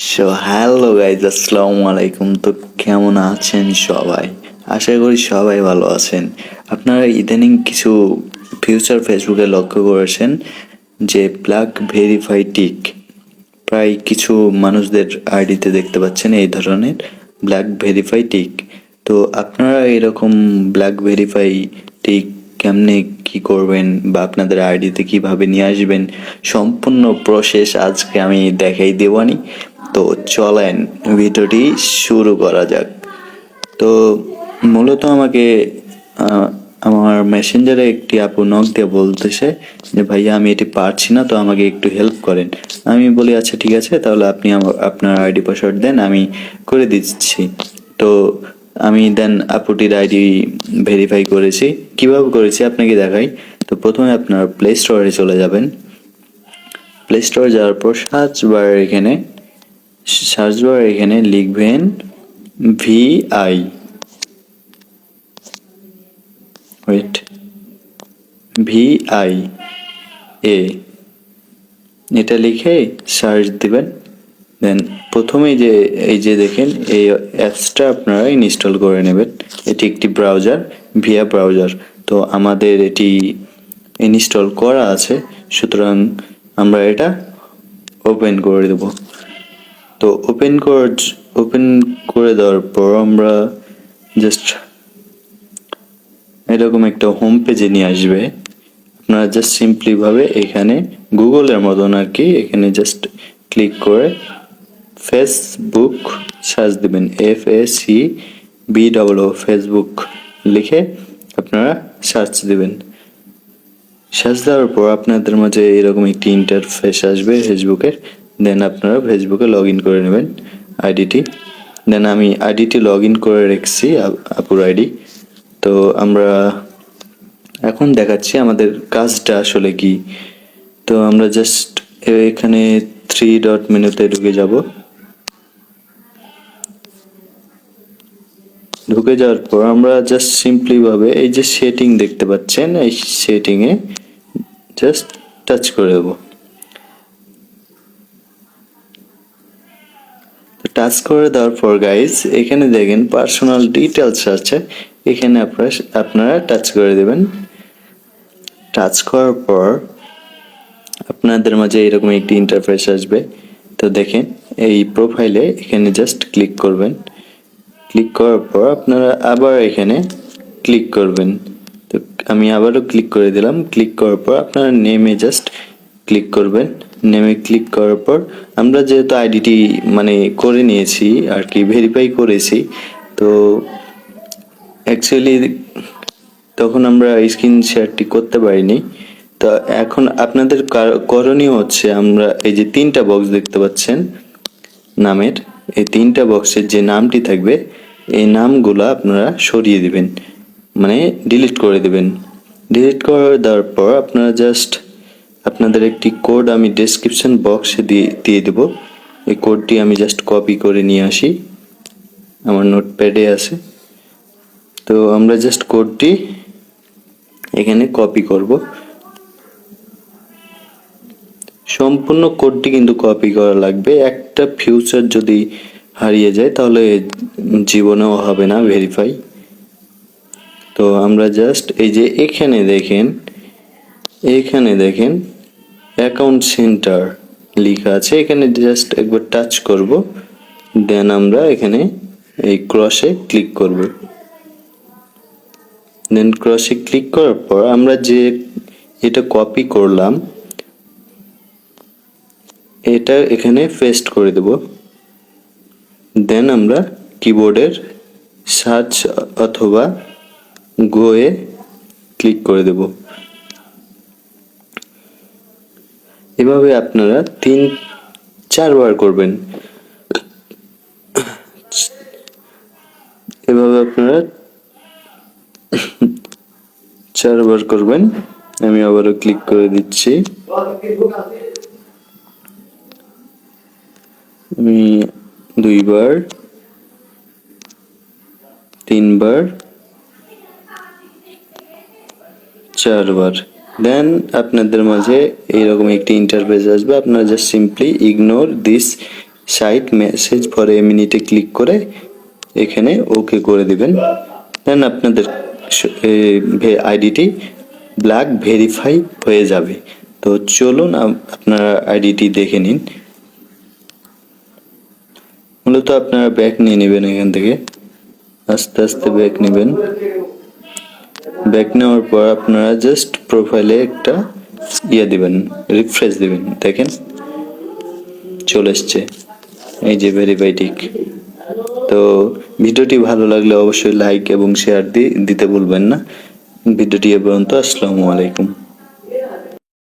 So hello guys, আসসালামু আলাইকুম। তো কেমন আছেন সবাই? আশা করি সবাই ভালো আছেন। আপনারা ইদানিং কিছু ফিউচার ফেসবুকে লক্ষ্য করেছেন যে ব্ল্যাক ভেরিফাই টিক প্রায় কিছু মানুষদের আইডিতে দেখতে পাচ্ছেন এই ধরনের ব্ল্যাক ভেরিফাই টিক। তো আপনারা এরকম ব্ল্যাক ভেরিফাই টিক কেমনে কি করবেন বা আপনাদের আইডিতে কিভাবে নিয়ে আসবেন, সম্পূর্ণ প্রসেস আজকে আমি দেখাই দেওয়ানি। তো চলেন ভিডিওটি শুরু করা যাক। তো মূলত আমাকে আহ, আমার মেসেঞ্জারে একটি আপু নক দিয়ে বলতেছে যে ভাইয়া আমি এটি পারছি না, তো আমাকে একটু হেল্প করেন। আমি বলি আচ্ছা ঠিক আছে, তাহলে আপনি আপনার আইডি পাসওয়ার্ড দেন, আমি করে দিচ্ছি। তো আমি দেন আপুটির আইডি ভেরিফাই করেছি। কিভাবে করেছি আপনাকে দেখাই। তো প্রথমে আপনার প্লে স্টোরে চলে যাবেন। প্লে স্টোরে যাওয়ার পর সার্চ বার এখানে লিখবেন ভিআই, ওয়েট, ভিআই এ, এটা লিখে সার্চ দিবেন। দেন প্রথমেই যে এই যে দেখেন এই অ্যাপসটা আপনারা ইনস্টল করে নেবেন। এটি একটি ব্রাউজার, ভিয়া ব্রাউজার। তো আমাদের এটি ইনস্টল করা আছে, সুতরাং আমরা এটা ওপেন করে দেব। তো ওপেন করে দেওয়ার পর আমরা জাস্ট এরকম একটা হোম পেজে নিয়ে আসবে। আপনারা জাস্ট সিম্পলি ভাবে এখানে গুগলের মতন আর কি, এখানে জাস্ট ক্লিক করে ফেসবুক সার্চ দিবেন, FACBOO ফেসবুক লিখে আপনারা সার্চ দিবেন। সার্চ দেওয়ার পর আপনাদের মাঝে এরকম একটি ইন্টারফেস আসবে ফেসবুকের। দেন আপনারা ফেসবুকে লগ ইন করে নেবেন আইডিটি। দেন আমি আইডিটি লগ ইন করে রেখেছি, আপুর আইডি। তো আমরা এখন দেখাচ্ছি আমাদের কাজটা আসলে কি। তো আমরা জাস্ট এখানে থ্রি ডট মেনুতে ঢুকে যাব। ঢুকে যাওয়ার পর আমরা জাস্ট সিম্পলি ভাবে এই যে সেটিং দেখতে পাচ্ছেন, এই সেটিংয়ে জাস্ট টাচ করে দেবো। টাচ করে দেওয়ার পর গাইজ এখানে দেখেন পার্সোনাল ডিটেলস আছে, এখানে আপনারা টাচ করে দেবেন। টাচ করার পর আপনাদের মাঝে এরকম একটি ইন্টারফেস আসবে। তো দেখেন এই প্রোফাইলে এখানে জাস্ট ক্লিক করবেন। ক্লিক করার পর আপনারা আবার এখানে ক্লিক করবেন। তো আমি আবারও ক্লিক করে দিলাম। ক্লিক করার পর আপনারা নেমে জাস্ট ক্লিক করবেন। নেমে ক্লিক করার পর আমরা যেহেতু আইডিটি মানে করে নিয়েছি আর কি, ভেরিফাই করেছি, তো অ্যাকচুয়ালি তখন আমরা স্ক্রিন শেয়ারটি করতে পারিনি। তো এখন আপনাদের করণীয় হচ্ছে, আমরা এই যে তিনটা বক্স দেখতে পাচ্ছেন নামের, এই তিনটা বক্সের যে নামটি থাকবে এই নামগুলো আপনারা সরিয়ে দিবেন, মানে ডিলিট করে দিবেন। ডিলিট করে দেওয়ার পর আপনারা জাস্ট আপনাদের একটি কোড আমি ডেসক্রিপশন বক্সে দিয়ে দেব। এই কোডটি আমি জাস্ট কপি করে নিয়ে আসি, আমার নোটপ্যাডে আছে। তো আমরা জাস্ট কোডটি এখানে কপি করব। সম্পূর্ণ কোডটি কিন্তু কপি করা লাগবে। একটা ফিউচার যদি হারিয়ে যায় তাহলে জীবনেও হবে না ভেরিফাই। তো আমরা জাস্ট এই যে এখানে দেখেন অ্যাকাউন্ট সেন্টার লেখা আছে, এখানে জাস্ট একবার টাচ করব। দেন আমরা এখানে এই ক্রসে ক্লিক করব। দেন ক্রসে ক্লিক করার পর আমরা যে এটা কপি করলাম এটা এখানে পেস্ট করে দেব। দেন আমরা কিবোর্ডের সার্চ অথবা গোয়ে ক্লিক করে দেব। এভাবে আপনারা 3-4 বার করবেন। এভাবে আপনারা 4 বার করবেন। আমি আবারও ক্লিক করে দিচ্ছি। আমি 2 বার, 3 বার, 4 বার। দেন আপনাদের মাঝে এইরকম একটি ইন্টারফেস আসবে, আপনারা just simply ignore this site message for a মিনিটে ক্লিক করে এখানে ওকে করে দিবেন। দেন আপনাদের আইডিটি ব্ল্যাক ভেরিফাই হয়ে যাবে। তো চলুন আপনারা আইডিটি দেখে নিন। মূলত আপনারা ব্যাক নিয়ে নেবেন, এখান থেকে আস্তে আস্তে ব্যাক নেবেন। ব্যাক নেওয়ার পর আপনারা জাস্ট প্রোফাইলে একটা দিবেন, রিফ্রেশ দিবেন। দেখেন চলে এসছে, এই যে ভেরিফাই টিক। তো ভিডিওটি ভালো লাগলে অবশ্যই লাইক এবং শেয়ার দিতে ভুলবেন না। ভিডিওটি এ পর্যন্ত। আসসালামু আলাইকুম।